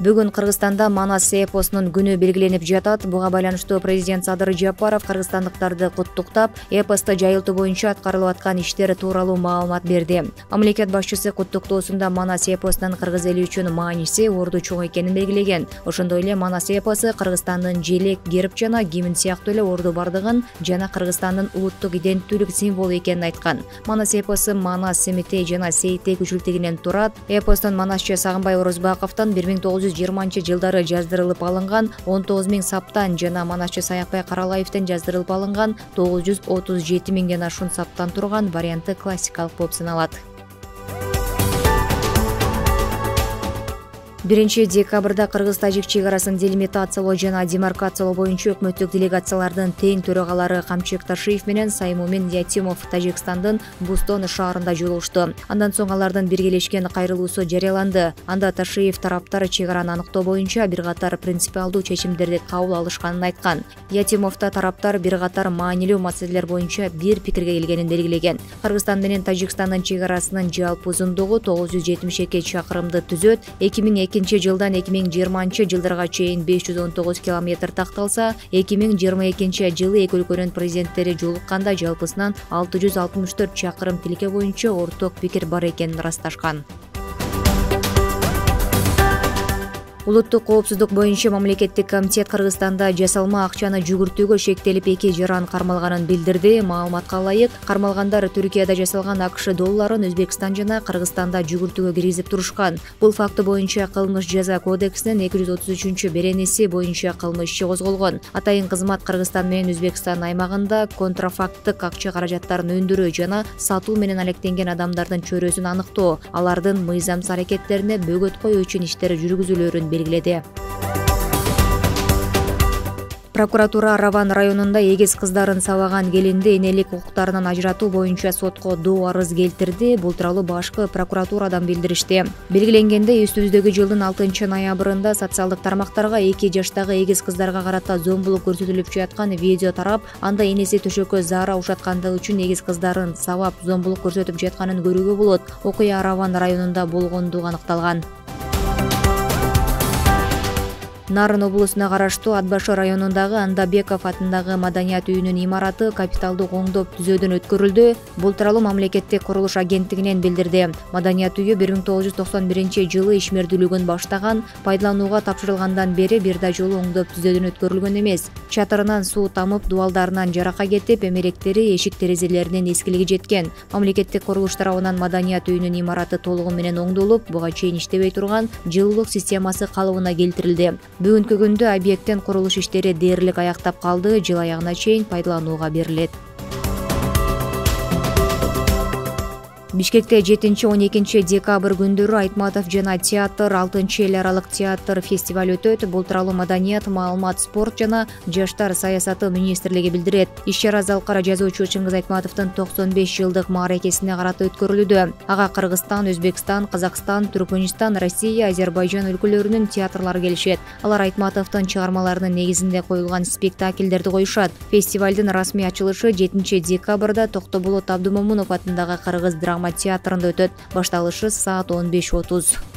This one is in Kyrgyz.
Бүгүн Кыргызстанда Манас эпосунун күнү белгиленип жатат. Буга байланыштуу президент Садыр Жапаров кыргызстандыктарды куттуктап, эпосту жайылтуу боюнча аткарылып аткан иштер тууралуу маалымат берди. Мамлекет башчысы куттуктоосунда Манас эпосунун кыргыз эли үчүн мааниси орду чоң экенин белгилеген. Ошондой эле Манас эпосу Кыргызстандын желек, герб жана гимн сыяктуу эле орду бардыгын жана Кыргызстандын улуттук иденттүүлүк символу экенин айткан. Манас эпосу Манас, Семетей жана Сейтек үчүлтүгүнөн турат. Эпостун манасчы Сагынбай Орозбаковдон 1920-жылдары жаздырылып алынган 19 000 саптан жана манасчы Саякбай Каралаевден жаздырылып алынган 937 000ден ашуун саптан турган варианты классикалык болуп саналат. 1-декабрда Кыргыз-Тажик чек-арасын делимитациялоо жана демаркациялоо боюнча өкмөттүк делегациялардын тең төрагалары Камчек Ташиев менен Саймумин Ятимов Тажикстандын Бустон шаарында жолугушту. Андан соң алардын биргелешкен кайрылуусу жарыяланды. Анда Ташиев тараптар чек-араны аныктоо боюнча бир катар принципиалдуу чечимдерди кабыл алышканын айткан. Ятимовда тараптар бир катар маанилүү маселелер боюнча бир пикирге келгенин белгилеген. Кыргызстан менен Тажикстандын чек-арасынын жалпы узундугу 972 чакырымды түзөт. 2002-жылдан 2020-жылдарга чейин 519 километр такталса, 2022-жылы эки өлкөнүн президенттери жолукканда жалпысынан 664 чакырым тилке боюнча орток пикир бар экенин ырасташкан. Улуттук коопсуздук боюнча мамлекеттик комитет Кыргызстанда жасалма акчаны жүгүртүүгө шектелип 2 жаран кармалганын билдирди. Маалыматка ылайык, кармалгандар Түркияда жасалган АКШ долларын Өзбекстан жана Кыргызстанда жүгүртүүгө киргизип турушкан. Бул факты боюнча кылмыш жаза кодексинин 233-беренеси боюнча кылмыш иши козголгон. Атайын кызмат Кыргызстан менен Өзбекстан аймагында контрафакттык акча каражаттарын өндүрүү жана сатуу менен алектенген адамдардын чөрөсүн аныктоо, алардын мыйзамсыз аракеттерине бөгөт коюу үчүн иштер жүргүзүлөөрүн белгиледи. Прокуратура Араван районунда эгиз кыздарын сабаган келинди энелик укуктарынан ажыратуу боюнча сотко доо арыз келтирди. Бул тууралуу башкы прокуратурадан билдиришти. Белгиленгендей, үстүбүздөгү жылдын 6-ноябрында социалдык тармактарга 2 жаштагы эгиз кыздарга карата зомбулук көрсөтүлүп жаткан видео тарап, анда энеси төшөккө заара ушаткандыгы үчүн эгиз кыздарын сабап зомбулук көрсөтүп жатканын көрүүгө болот. Окуя Араван районунда болгондугу аныкталган. Нарын облусуна караштуу Атбашы районундагы Андабеков атындагы Маданият үйүнүн имараты капиталдык оңдоп түзөөдөн өткөрүлдү. Бул тууралуу мамлекеттик курулуш агенттигинен билдирди. Маданият үйү 1991-жылы ишмердүүлүгүн баштаган, пайдаланууга тапшырылгандан бери бир да жолу оңдоп түзөөдөн өткөрүлгөн эмес. Чатырынан суу тамып, дубалдарынан жарака кетип, эмеректери, эшик терезелеринин эскилиги жеткен. Мамлекеттик курулуш тарабынан Маданият үйүнүн имараты толугу менен оңдолуп, буга чейин иштебей турган жылуулук системасы калыбына келтирилди. Бүгүнкү күндө объекттин курулуш иштери дээрлик аяктап калды, жыл аягына чейин пайдаланууга берилет. Бишкекте 7-12 декабрь күндөрү Айтматов жана театр 6-эл аралык театр фестиваль өтөт. Бул тууралуу Маданият, маалымат, спорт жана жаштар саясаты министрлиги билдирет. Иш-чара залкара жазуучу Чыңгыз Айтматовдун 95 жылдык мааракесине карата өткөрүлүүдө. Ага Кыргызстан, Өзбекстан, Казакстан, Түркмөнстан, Россия, Азербайжан өлкөлөрүнүн театрлары келишет. Алар Айтматовдун чыгармаларынын негизинде коюлган спектакльдерди коюшат. Фестивалдын расмий ачылышы 7 декабрда Токтоболот Абдымомунов атындагы Кыргыз драма театрында өтөт. Башталышы саат 15:30.